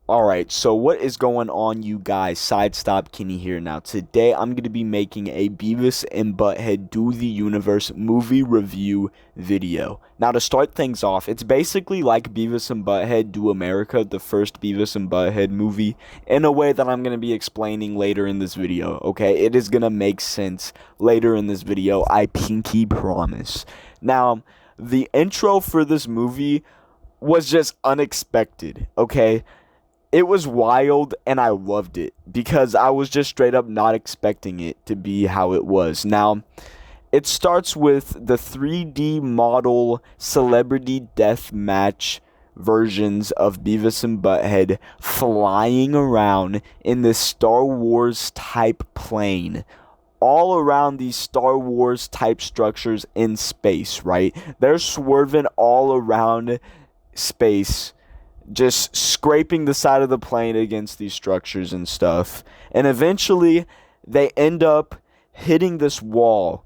Alright, so what is going on, you guys? SideStopKenny here. Now, today I'm going to be making a Beavis and Butthead Do the Universe movie review video. Now, to start things off, it's basically like Beavis and Butthead Do America, the first Beavis and Butthead movie, in a way that I'm going to be explaining later in this video, okay? It is going to make sense later in this video, I pinky promise. Now, the intro for this movie was just unexpected, okay? It was wild, and I loved it, because I was just straight up not expecting it to be how it was. Now, it starts with the 3D model celebrity death match versions of Beavis and Butthead flying around in this Star Wars type plane. All around these Star Wars type structures in space, right? They're swerving all around space, just scraping the side of the plane against these structures and stuff. And eventually, they end up hitting this wall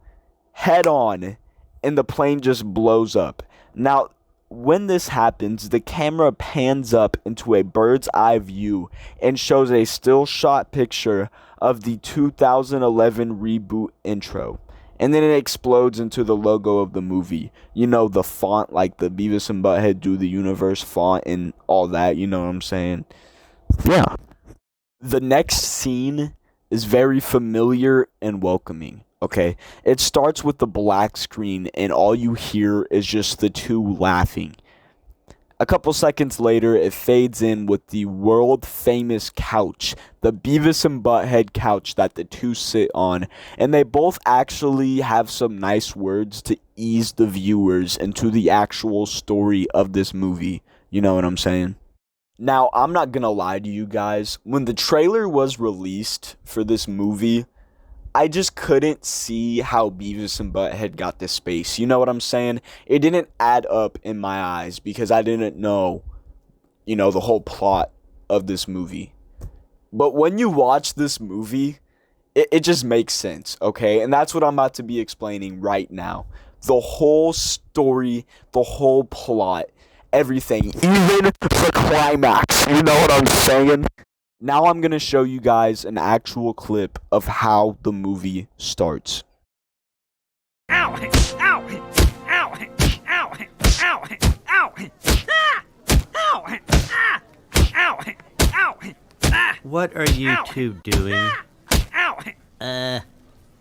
head on, and the plane just blows up. Now, when this happens, the camera pans up into a bird's eye view and shows a still shot picture of the 2011 reboot intro. And then it explodes into the logo of the movie. You know, the font, like the Beavis and Butthead Do the Universe font and all that. You know what I'm saying? Yeah. The next scene is very familiar and welcoming, okay? It starts with the black screen, and all you hear is just the two laughing. A couple seconds later, it fades in with the world-famous couch, the Beavis and Butthead couch that the two sit on, and they both actually have some nice words to ease the viewers into the actual story of this movie. You know what I'm saying? Now, I'm not gonna lie to you guys. When the trailer was released for this movie, I just couldn't see how Beavis and Butthead got this space. You know what I'm saying? It didn't add up in my eyes because I didn't know, the whole plot of this movie. But when you watch this movie, it just makes sense, okay? And that's what I'm about to be explaining right now. The whole story, the whole plot, everything, even the climax. You know what I'm saying? Now I'm going to show you guys an actual clip of how the movie starts. Ow! Ow! Ow! Ow! Ow! Ow! Ah! Ow! Ah! Ow! Ow! Ah! What are you Ow. two doing? Ow!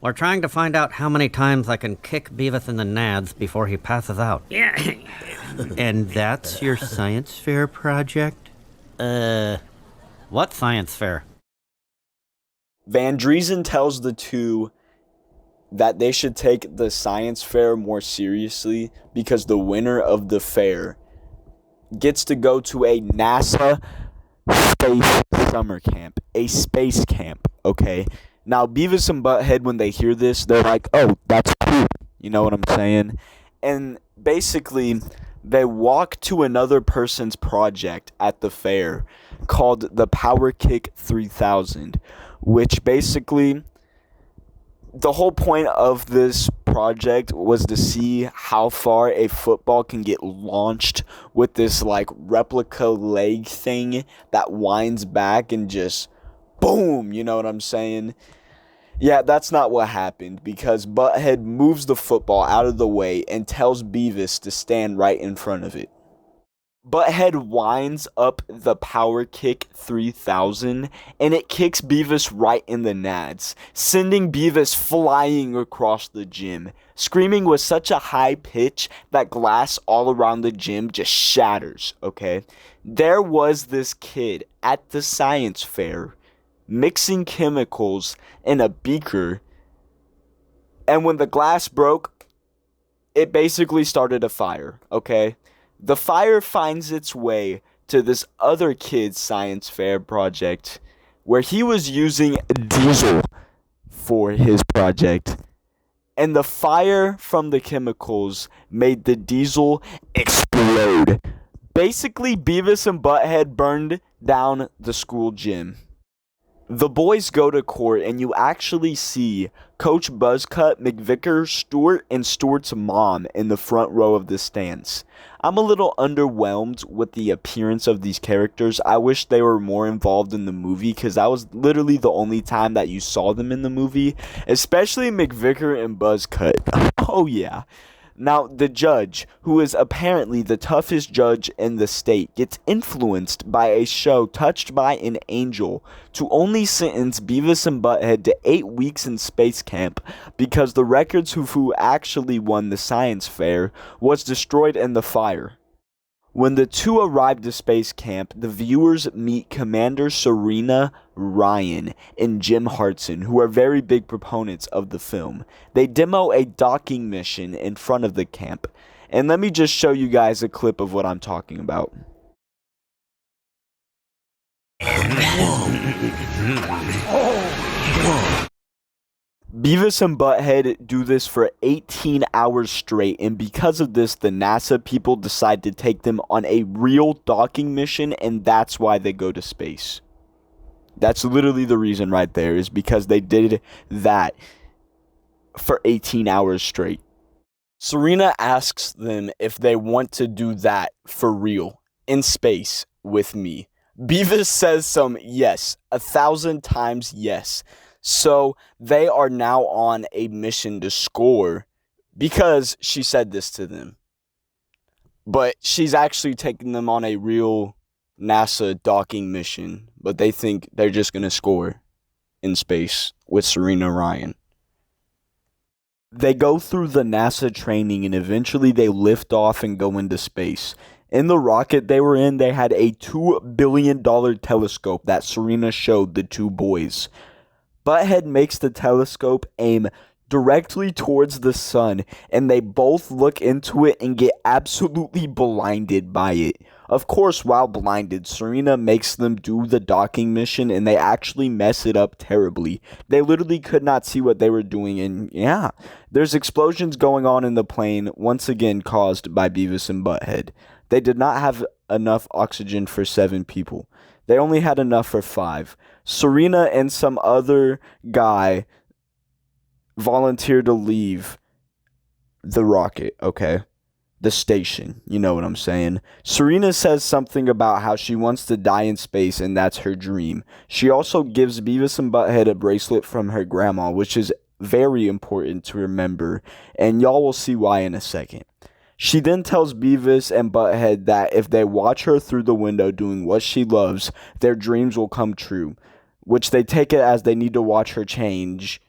We're trying to find out how many times I can kick Beavis in the nads before he passes out. Yeah. And that's your science fair project? What science fair? Van Driesen tells the two that they should take the science fair more seriously because the winner of the fair gets to go to a NASA space summer camp, a space camp, okay? Now, Beavis and Butthead, when they hear this, they're like, oh, that's cool, you know what I'm saying? And basically, they walk to another person's project at the fair called the Power Kick 3000, which basically, the whole point of this project was to see how far a football can get launched with this like replica leg thing that winds back and just boom, you know what I'm saying? Yeah, that's not what happened, because Butthead moves the football out of the way and tells Beavis to stand right in front of it. Butthead winds up the Power Kick 3000, and it kicks Beavis right in the nads, sending Beavis flying across the gym, screaming with such a high pitch that glass all around the gym just shatters, okay? There was this kid at the science fair mixing chemicals in a beaker, and when the glass broke, it basically started a fire, okay? The fire finds its way to this other kid's science fair project where he was using diesel for his project. And the fire from the chemicals made the diesel explode. Basically, Beavis and Butthead burned down the school gym. The boys go to court, and you actually see Coach Buzzcut, McVicker, Stewart, and Stewart's mom in the front row of the stands. I'm a little underwhelmed with the appearance of these characters. I wish they were more involved in the movie, because that was literally the only time that you saw them in the movie, especially McVicker and Buzzcut. Oh yeah. Now, the judge, who is apparently the toughest judge in the state, gets influenced by a show touched by an angel to only sentence Beavis and Butthead to 8 weeks in space camp because the records of who actually won the science fair was destroyed in the fire. When the two arrive to space camp, the viewers meet Commander Serena Ryan and Jim Hartson, who are very big proponents of the film. They demo a docking mission in front of the camp. And let me just show you guys a clip of what I'm talking about. Beavis and Butthead do this for 18 hours straight, and because of this, the NASA people decide to take them on a real docking mission, and that's why they go to space. That's literally the reason right there, is because they did that for 18 hours straight. Serena asks them if they want to do that for real, in space, with me. Beavis says some yes, 1,000 times yes. So they are now on a mission to score because she said this to them. But she's actually taking them on a real NASA docking mission. But they think they're just going to score in space with Serena Ryan. They go through the NASA training and eventually they lift off and go into space. In the rocket they were in, they had a $2 billion telescope that Serena showed the two boys. Butthead makes the telescope aim directly towards the sun, and they both look into it and get absolutely blinded by it. Of course, while blinded, Serena makes them do the docking mission, and they actually mess it up terribly. They literally could not see what they were doing, and yeah, there's explosions going on in the plane, once again caused by Beavis and Butthead. They did not have enough oxygen for 7 people. They only had enough for 5. Serena and some other guy volunteered to leave the rocket, okay? The station, you know what I'm saying. Serena says something about how she wants to die in space and that's her dream. She also gives Beavis and Butthead a bracelet from her grandma, which is very important to remember, and y'all will see why in a second. She then tells Beavis and Butthead that if they watch her through the window doing what she loves, their dreams will come true, which they take it as they need to watch her change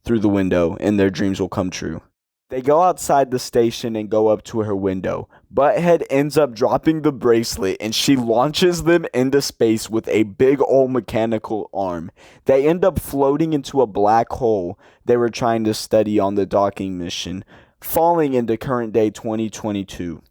through the window and their dreams will come true. They go outside the station and go up to her window. Butthead ends up dropping the bracelet and she launches them into space with a big old mechanical arm. They end up floating into a black hole they were trying to study on the docking mission, falling into current day 2022.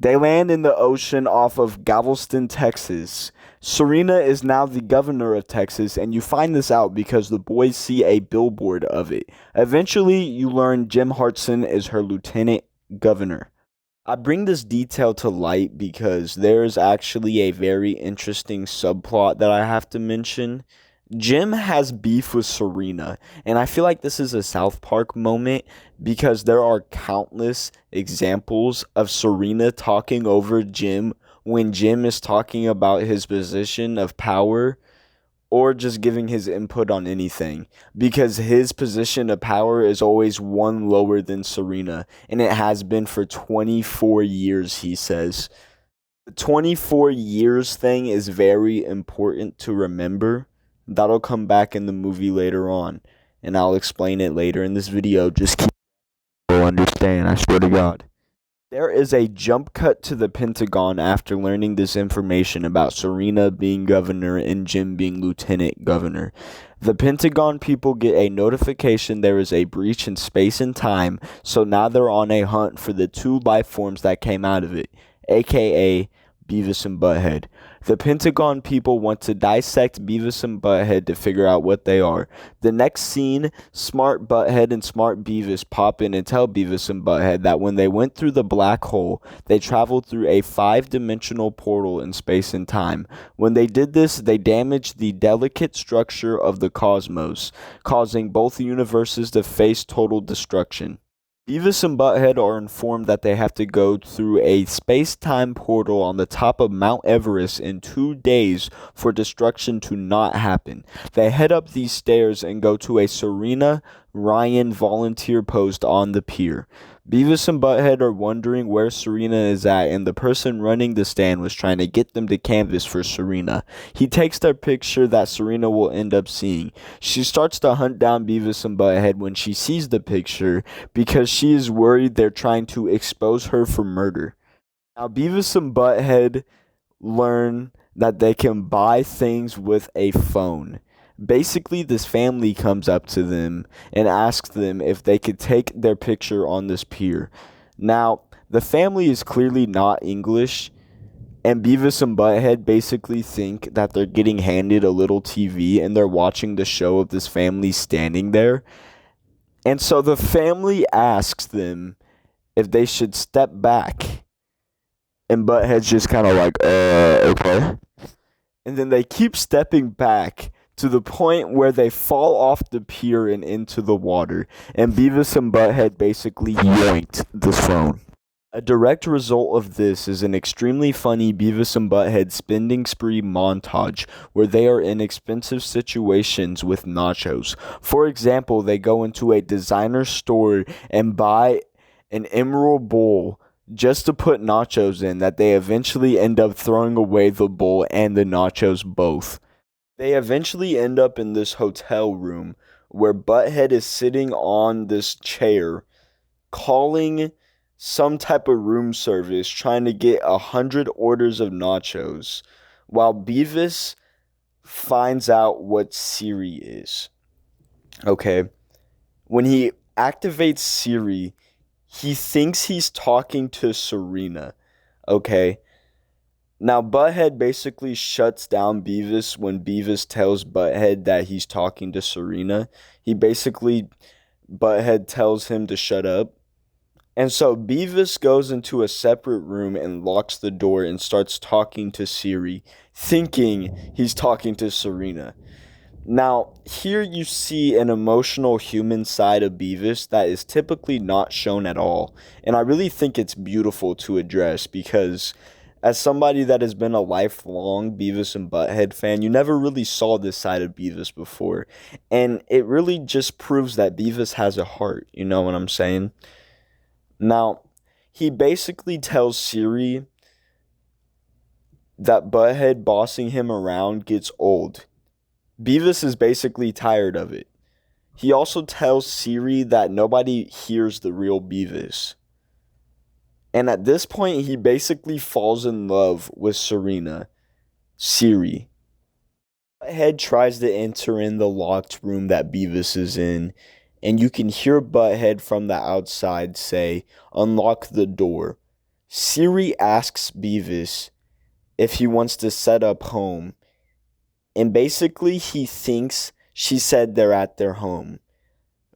They land in the ocean off of Galveston, Texas. Serena is now the governor of Texas, and you find this out because the boys see a billboard of it. Eventually, you learn Jim Hartson is her lieutenant governor. I bring this detail to light because there's actually a very interesting subplot that I have to mention. Jim has beef with Serena, and I feel like this is a South Park moment because there are countless examples of Serena talking over Jim when Jim is talking about his position of power or just giving his input on anything, because his position of power is always one lower than Serena, and it has been for 24 years, he says. The 24 years thing is very important to remember. That'll come back in the movie later on, and I'll explain it later in this video. Just keep you'll understand, I swear to God. There is a jump cut to the Pentagon after learning this information about Serena being governor and Jim being lieutenant governor. The Pentagon people get a notification there is a breach in space and time, so now they're on a hunt for the 2 life forms that came out of it, aka Beavis and Butthead. The Pentagon people want to dissect Beavis and Butthead to figure out what they are. The next scene, Smart Butthead and Smart Beavis pop in and tell Beavis and Butthead that when they went through the black hole, they traveled through a 5-dimensional portal in space and time. When they did this, they damaged the delicate structure of the cosmos, causing both universes to face total destruction. Beavis and Butthead are informed that they have to go through a space-time portal on the top of Mount Everest in 2 days for destruction to not happen. They head up these stairs and go to a Serena Ryan volunteer post on the pier. Beavis and Butthead are wondering where Serena is at, and the person running the stand was trying to get them to canvas for Serena. He takes their picture that Serena will end up seeing. She starts to hunt down Beavis and Butthead when she sees the picture because she is worried they're trying to expose her for murder. Now, Beavis and Butthead learn that they can buy things with a phone. Basically, this family comes up to them and asks them if they could take their picture on this pier. Now, the family is clearly not English, and Beavis and Butthead basically think that they're getting handed a little TV and they're watching the show of this family standing there. And so the family asks them if they should step back. And Butthead's just kind of like, okay. And then they keep stepping back to the point where they fall off the pier and into the water, and Beavis and Butthead basically yoinked the phone. A direct result of this is an extremely funny Beavis and Butthead spending spree montage where they are in expensive situations with nachos. For example, they go into a designer store and buy an emerald bowl just to put nachos in that they eventually end up throwing away the bowl and the nachos both. They eventually end up in this hotel room where Butthead is sitting on this chair calling some type of room service trying to get 100 orders of nachos while Beavis finds out what Siri is. Okay. When he activates Siri, he thinks he's talking to Serena. Okay. Now, Butthead basically shuts down Beavis when Beavis tells Butthead that he's talking to Serena. Butthead tells him to shut up. And so Beavis goes into a separate room and locks the door and starts talking to Siri, thinking he's talking to Serena. Now, here you see an emotional human side of Beavis that is typically not shown at all. And I really think it's beautiful to address because as somebody that has been a lifelong Beavis and Butthead fan, you never really saw this side of Beavis before. And it really just proves that Beavis has a heart, you know what I'm saying? Now, he basically tells Siri that Butthead bossing him around gets old. Beavis is basically tired of it. He also tells Siri that nobody hears the real Beavis. And at this point, he basically falls in love with Siri. Butthead tries to enter in the locked room that Beavis is in, and you can hear Butthead from the outside say, "Unlock the door." Siri asks Beavis if he wants to set up home, and basically he thinks she said they're at their home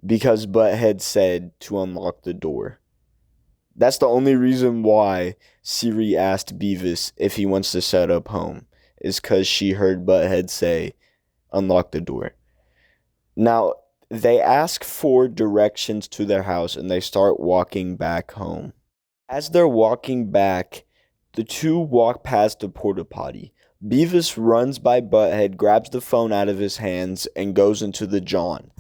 because Butthead said to unlock the door. That's the only reason why Siri asked Beavis if he wants to set up home, is because she heard Butthead say, "Unlock the door." Now, they ask for directions to their house and they start walking back home. As they're walking back, the two walk past the porta potty. Beavis runs by Butthead, grabs the phone out of his hands, and goes into the John.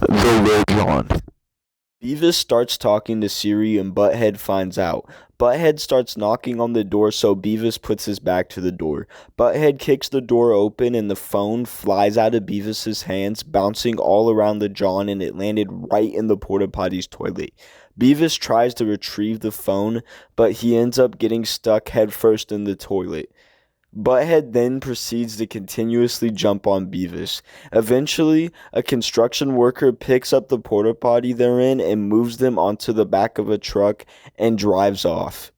The John. Beavis starts talking to Siri and Butthead finds out. Butthead starts knocking on the door, so Beavis puts his back to the door. Butthead kicks the door open and the phone flies out of Beavis's hands, bouncing all around the John, and it landed right in the porta potty's toilet. Beavis tries to retrieve the phone, but he ends up getting stuck headfirst in the toilet. Butthead then proceeds to continuously jump on Beavis. Eventually, a construction worker picks up the porta potty they're in and moves them onto the back of a truck and drives off.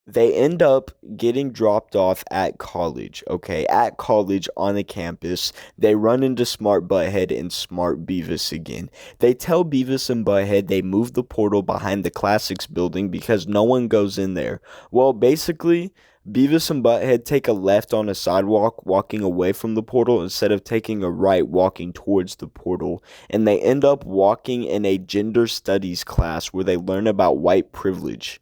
They end up getting dropped off at college, okay? At college on a campus, they run into Smart Butthead and Smart Beavis again. They tell Beavis and Butthead they moved the portal behind the Classics building because no one goes in there. Well, basically, Beavis and Butthead take a left on a sidewalk walking away from the portal instead of taking a right walking towards the portal, and they end up walking in a gender studies class where they learn about white privilege.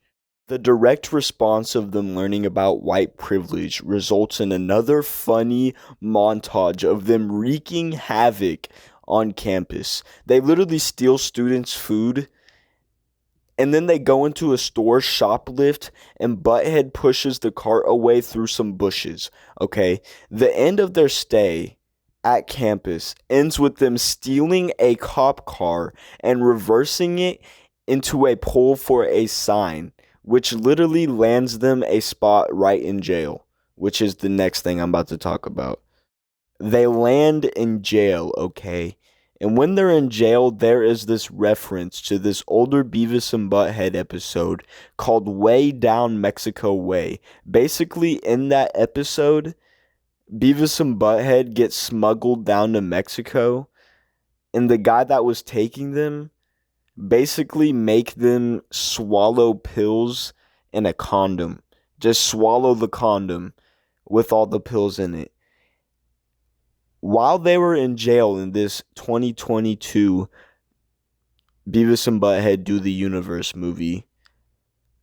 The direct response of them learning about white privilege results in another funny montage of them wreaking havoc on campus. They literally steal students' food, and then they go into a store, shoplift, and Butthead pushes the cart away through some bushes. Okay? The end of their stay at campus ends with them stealing a cop car and reversing it into a pole for a sign, which literally lands them a spot right in jail, which is the next thing I'm about to talk about. They land in jail, okay? And when they're in jail, there is this reference to this older Beavis and Butthead episode called Way Down Mexico Way. Basically, in that episode, Beavis and Butthead get smuggled down to Mexico, and the guy that was taking them basically make them swallow pills in a condom. Just swallow the condom with all the pills in it. While they were in jail in this 2022 Beavis and Butthead Do the Universe movie,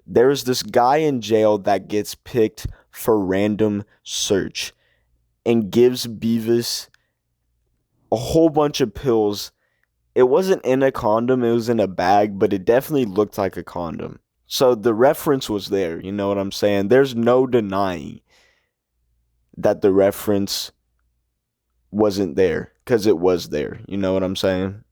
there's this guy in jail that gets picked for random search and gives Beavis a whole bunch of pills. It wasn't in a condom, it was in a bag, but it definitely looked like a condom. So the reference was there, you know what I'm saying? There's no denying that the reference wasn't there, because it was there, you know what I'm saying?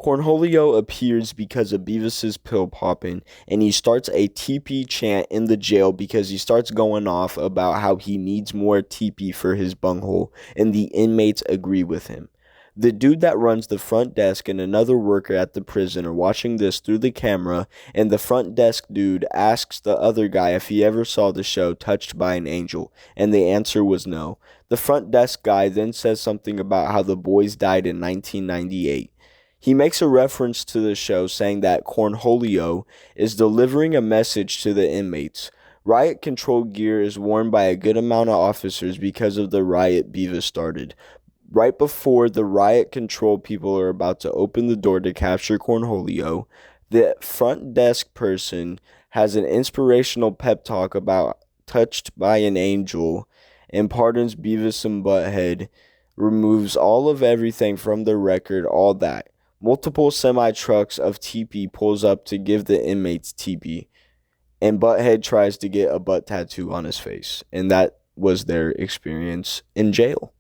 Cornholio appears because of Beavis's pill popping, and he starts a TP chant in the jail because he starts going off about how he needs more TP for his bunghole, and the inmates agree with him. The dude that runs the front desk and another worker at the prison are watching this through the camera, and the front desk dude asks the other guy if he ever saw the show Touched by an Angel, and the answer was no. The front desk guy then says something about how the boys died in 1998. He makes a reference to the show, saying that Cornholio is delivering a message to the inmates. Riot control gear is worn by a good amount of officers because of the riot Beavis started. Right before the riot control people are about to open the door to capture Cornholio, the front desk person has an inspirational pep talk about Touched by an Angel and pardons Beavis and Butthead, removes all of everything from the record, all that. Multiple semi-trucks of TP pulls up to give the inmates TP, and Butthead tries to get a butt tattoo on his face, and that was their experience in jail.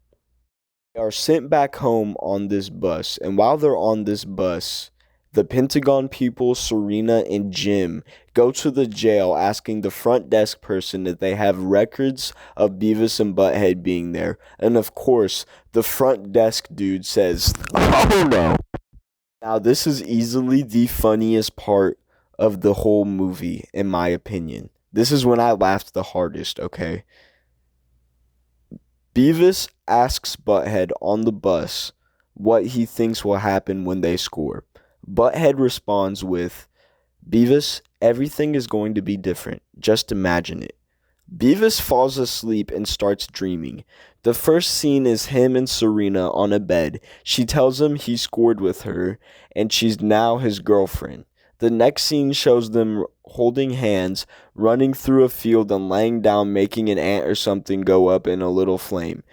They are sent back home on this bus, and while they're on this bus, the Pentagon people, Serena and Jim, go to the jail asking the front desk person if they have records of Beavis and Butthead being there, and of course, the front desk dude says, "Oh no." Now, this is easily the funniest part of the whole movie, in my opinion. This is when I laughed the hardest, okay? Beavis asks Butthead on the bus what he thinks will happen when they score. Butthead responds with, "Beavis, everything is going to be different. Just imagine it." Beavis falls asleep and starts dreaming. The first scene is him and Serena on a bed. She tells him he scored with her, and she's now his girlfriend. The next scene shows them holding hands, running through a field and laying down, making an ant or something go up in a little flame.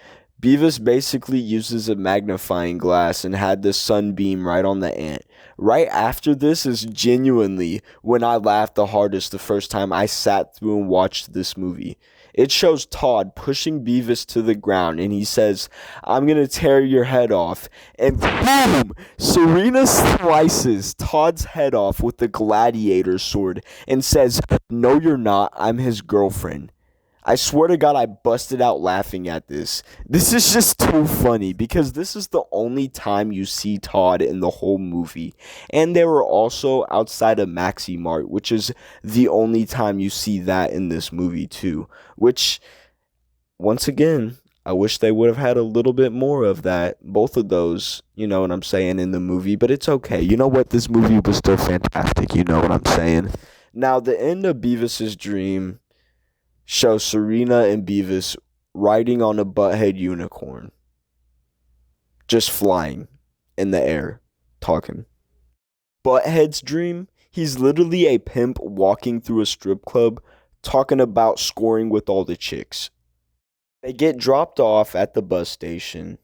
Beavis basically uses a magnifying glass and had the sun beam right on the ant. Right after this is genuinely when I laughed the hardest the first time I sat through and watched this movie. It shows Todd pushing Beavis to the ground, and he says, "I'm gonna tear your head off." And boom! Serena slices Todd's head off with the gladiator sword and says, "No, you're not. I'm his girlfriend." I swear to God, I busted out laughing at this. This is just too funny because this is the only time you see Todd in the whole movie. And they were also outside of Maxi Mart, which is the only time you see that in this movie, too. Which, once again, I wish they would have had a little bit more of that. Both of those, you know what I'm saying, in the movie. But it's okay. You know what? This movie was still fantastic. You know what I'm saying? Now, the end of Beavis's dream show Serena and Beavis riding on a butthead unicorn. Just flying in the air, talking. Butthead's dream, he's literally a pimp walking through a strip club, talking about scoring with all the chicks. They get dropped off at the bus station,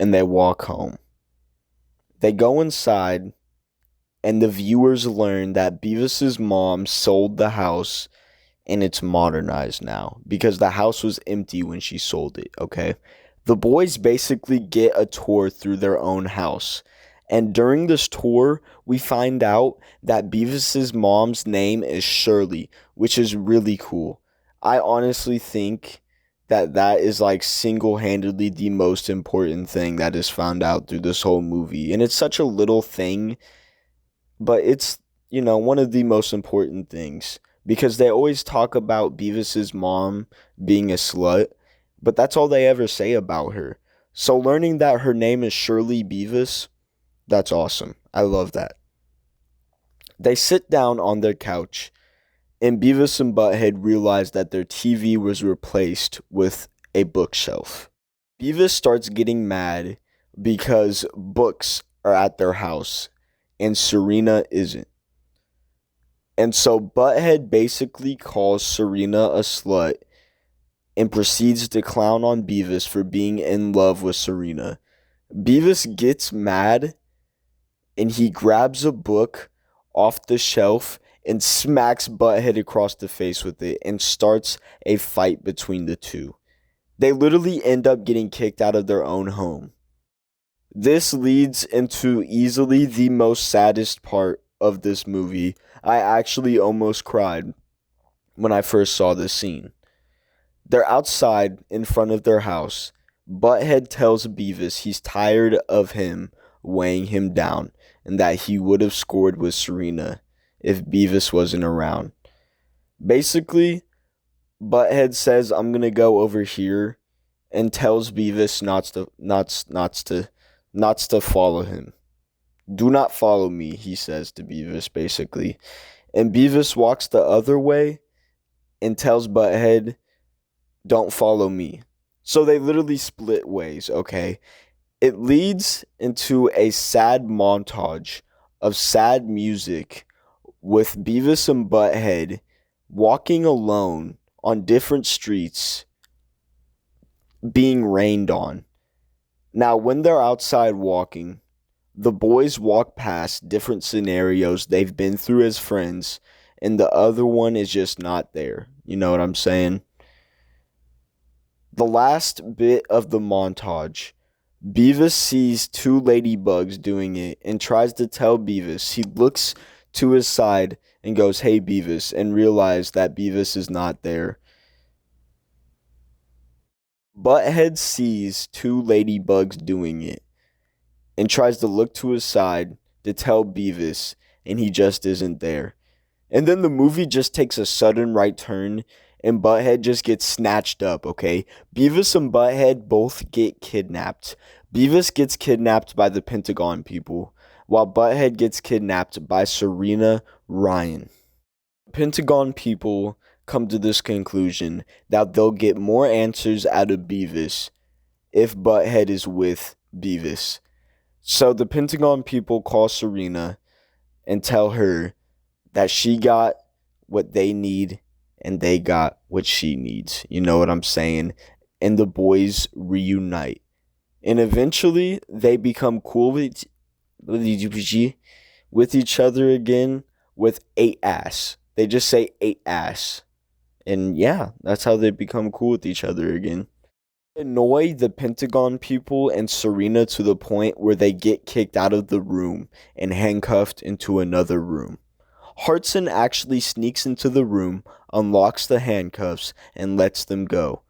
and they walk home. They go inside, and the viewers learn that Beavis's mom sold the house and it's modernized now because the house was empty when she sold it, okay? The boys basically get a tour through their own house. And during this tour, we find out that Beavis's mom's name is Shirley, which is really cool. I honestly think that that is like single-handedly the most important thing that is found out through this whole movie. And it's such a little thing, but it's, you know, one of the most important things. Because they always talk about Beavis's mom being a slut, but that's all they ever say about her. So learning that her name is Shirley Beavis, that's awesome. I love that. They sit down on their couch, and Beavis and Butthead realize that their TV was replaced with a bookshelf. Beavis starts getting mad because books are at their house, and Serena isn't. And so Butthead basically calls Serena a slut and proceeds to clown on Beavis for being in love with Serena. Beavis gets mad and he grabs a book off the shelf and smacks Butthead across the face with it and starts a fight between the two. They literally end up getting kicked out of their own home. This leads into easily the most saddest part of this movie. I actually almost cried when I first saw this scene. They're outside in front of their house. Butthead tells Beavis he's tired of him weighing him down and that he would have scored with Serena if Beavis wasn't around. Basically, Butthead says, I'm going to go over here, and tells Beavis not to follow him. Do not follow me, he says to Beavis, basically. And Beavis walks the other way and tells Butthead, don't follow me. So they literally split ways, okay? It leads into a sad montage of sad music with Beavis and Butthead walking alone on different streets being rained on. Now, when they're outside walking, the boys walk past different scenarios they've been through as friends, and the other one is just not there. You know what I'm saying? The last bit of the montage, Beavis sees two ladybugs doing it and tries to tell Beavis. He looks to his side and goes, hey, Beavis, and realizes that Beavis is not there. Butthead sees two ladybugs doing it and tries to look to his side to tell Beavis, and he just isn't there. And then the movie just takes a sudden right turn, and Butthead just gets snatched up, okay? Beavis and Butthead both get kidnapped. Beavis gets kidnapped by the Pentagon people, while Butthead gets kidnapped by Serena Ryan. The Pentagon people come to this conclusion that they'll get more answers out of Beavis if Butthead is with Beavis. So the Pentagon people call Serena and tell her that she got what they need and they got what she needs. You know what I'm saying? And the boys reunite. And eventually they become cool with each other again with 8 ass. They just say 8 ass. And yeah, that's how they become cool with each other again. Annoy the Pentagon people and Serena to the point where they get kicked out of the room and handcuffed into another room. Hartson actually sneaks into the room, unlocks the handcuffs, and lets them go.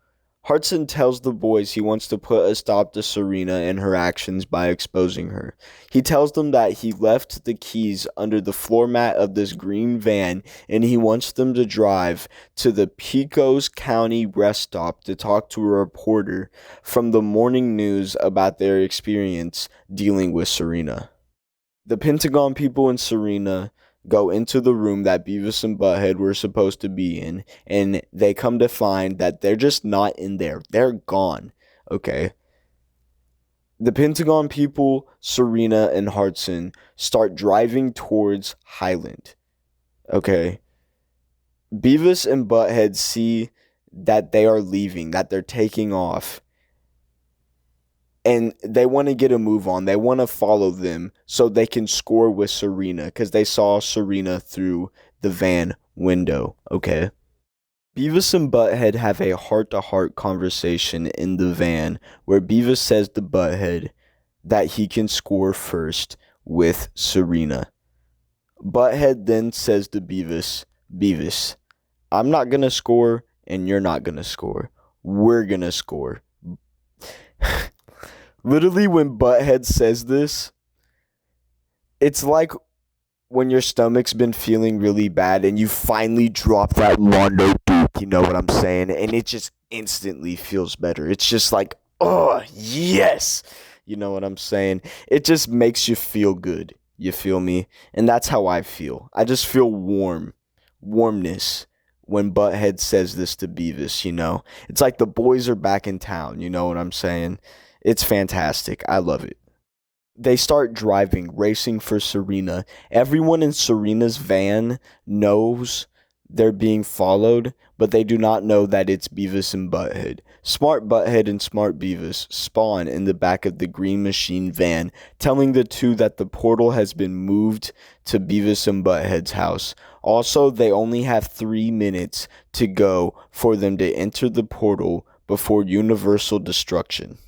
Hartson tells the boys he wants to put a stop to Serena and her actions by exposing her. He tells them that he left the keys under the floor mat of this green van and he wants them to drive to the Pecos County rest stop to talk to a reporter from the morning news about their experience dealing with Serena. The Pentagon people and Serena go into the room that Beavis and Butthead were supposed to be in, and they come to find that they're just not in there. They're gone, okay? The Pentagon people, Serena, and Hartson start driving towards Highland, okay? Beavis and Butthead see that they are leaving, that they're taking off, and they want to get a move on. They want to follow them so they can score with Serena because they saw Serena through the van window, okay? Beavis and Butthead have a heart-to-heart conversation in the van where Beavis says to Butthead that he can score first with Serena. Butthead then says to Beavis, Beavis, I'm not going to score and you're not going to score. We're going to score. Literally, when Butthead says this, it's like when your stomach's been feeling really bad and you finally drop that Mondo Duke, you know what I'm saying? And it just instantly feels better. It's just like, oh, yes! You know what I'm saying? It just makes you feel good. You feel me? And that's how I feel. I just feel warmness when Butthead says this to Beavis, you know? It's like the boys are back in town, you know what I'm saying? It's fantastic. I love it. They start driving, racing for Serena. Everyone in Serena's van knows they're being followed, but they do not know that it's Beavis and Butthead. Smart Butthead and Smart Beavis spawn in the back of the Green Machine van, telling the two that the portal has been moved to Beavis and Butthead's house. Also, they only have 3 minutes to go for them to enter the portal before universal destruction.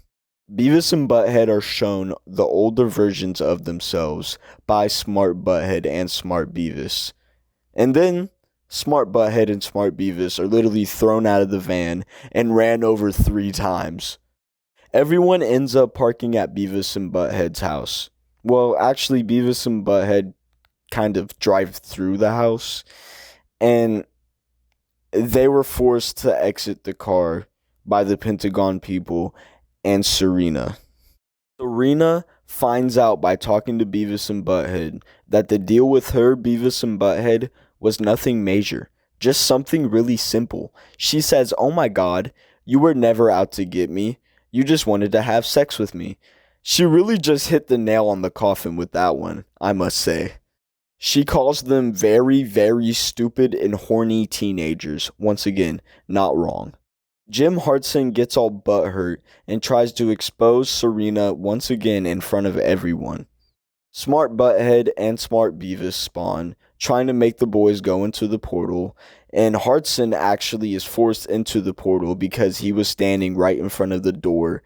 Beavis and Butthead are shown the older versions of themselves by Smart Butthead and Smart Beavis. And then, Smart Butthead and Smart Beavis are literally thrown out of the van and ran over 3 times. Everyone ends up parking at Beavis and Butthead's house. Well, actually, Beavis and Butthead kind of drive through the house, and they were forced to exit the car by the Pentagon people and Serena. Serena finds out by talking to Beavis and Butthead that the deal with her, Beavis and Butthead, was nothing major, just something really simple. She says, "Oh my God, you were never out to get me. You just wanted to have sex with me." She really just hit the nail on the coffin with that one, I must say. She calls them very, very stupid and horny teenagers. Once again, not wrong. Jim Hartson gets all butthurt and tries to expose Serena once again in front of everyone. Smart Butthead and Smart Beavis spawn, trying to make the boys go into the portal, and Hartson actually is forced into the portal because he was standing right in front of the door,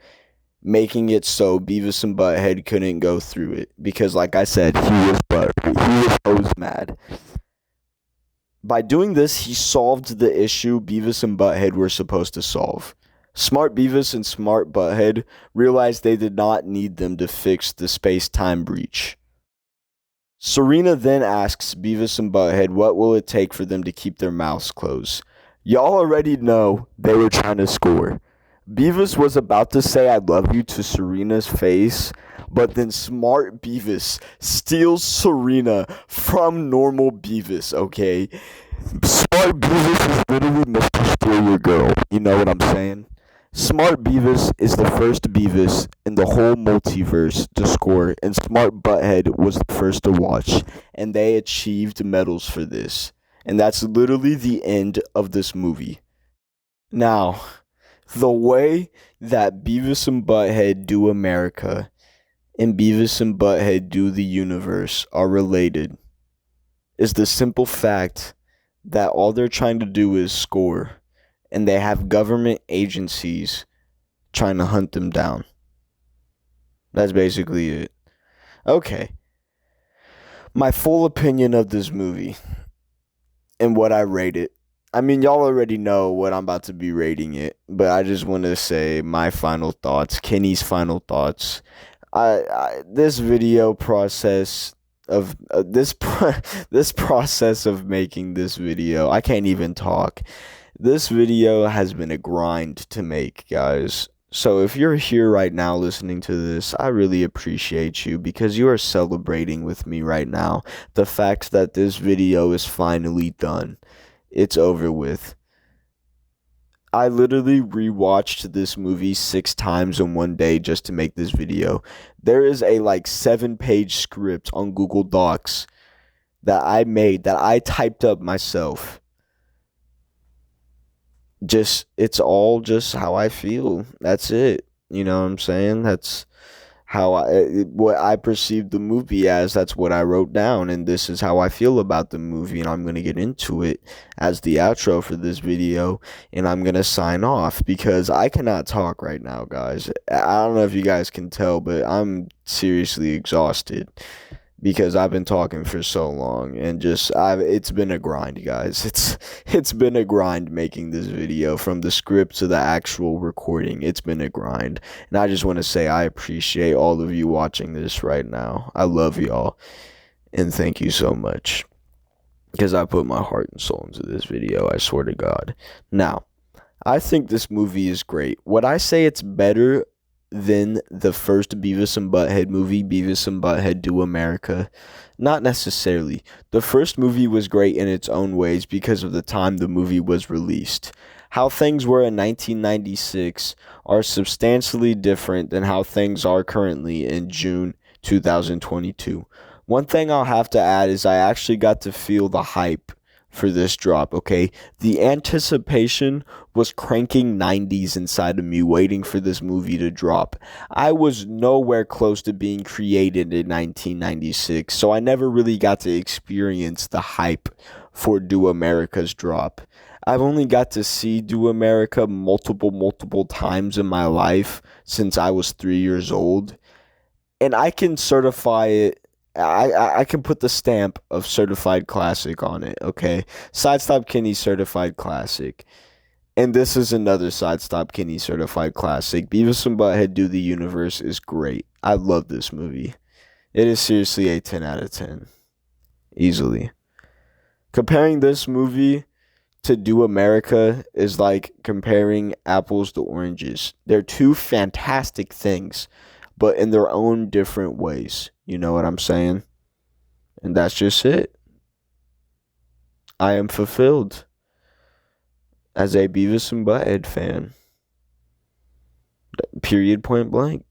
making it so Beavis and Butthead couldn't go through it because, like I said, he was butthurt. He was mad. By doing this, he solved the issue Beavis and Butthead were supposed to solve. Smart Beavis and Smart Butthead realized they did not need them to fix the space-time breach. Serena then asks Beavis and Butthead what will it take for them to keep their mouths closed. Y'all already know they were trying to score. Beavis was about to say "I love you" to Serena's face, but then Smart Beavis steals Serena from normal Beavis, okay? Smart Beavis is literally Mr. Steal Your Girl, you know what I'm saying? Smart Beavis is the first Beavis in the whole multiverse to score, and Smart Butthead was the first to watch, and they achieved medals for this. And that's literally the end of this movie. Now, the way that Beavis and Butthead do America and Beavis and Butthead do the universe are related is the simple fact that all they're trying to do is score, and they have government agencies trying to hunt them down. That's basically it. Okay. My full opinion of this movie. and what I rate it. I mean, y'all already know what I'm about to be rating it, but I just want to say my final thoughts, Kenny's final thoughts. This video process of this process of making this video, I can't even talk. This video has been a grind to make, guys. So if you're here right now listening to this, I really appreciate you because you are celebrating with me right now the fact that this video is finally done. It's over with. I literally rewatched this movie 6 times in one day just to make this video. There is a like 7-page script on Google Docs that I made, that I typed up myself. It's all just how I feel. That's it. You know what I'm saying? That's how what I perceived the movie as. That's what I wrote down, and this is how I feel about the movie, and I'm going to get into it as the outro for this video, and I'm going to sign off because I cannot talk right now, guys. I don't know if you guys can tell, but I'm seriously exhausted because I've been talking for so long, and it's been a grind, guys. It's been a grind making this video, from the script to the actual recording. It's been a grind, and I just want to say I appreciate all of you watching this right now. I love y'all, and thank you so much, because I put my heart and soul into this video, I swear to God. Now, I think this movie is great. Would I say it's better than the first Beavis and Butthead movie, Beavis and Butthead Do America? Not necessarily. The first movie was great in its own ways because of the time the movie was released. How things were in 1996 are substantially different than how things are currently in June 2022. One thing I'll have to add is I actually got to feel the hype for this drop, okay? The anticipation was cranking 90s inside of me waiting for this movie to drop. I was nowhere close to being created in 1996, so I never really got to experience the hype for Do America's drop. I've only got to see Do America multiple times in my life since I was 3 years old, and I can certify it. I can put the stamp of certified classic on it, okay? SideStopKenny certified classic. And this is another SideStopKenny certified classic. Beavis and Butthead Do the Universe is great. I love this movie. It is seriously a 10 out of 10. Easily. Comparing this movie to Do America is like comparing apples to oranges. They're two fantastic things, but in their own different ways. You know what I'm saying? And that's just it. I am fulfilled as a Beavis and Butthead fan. Period, point blank.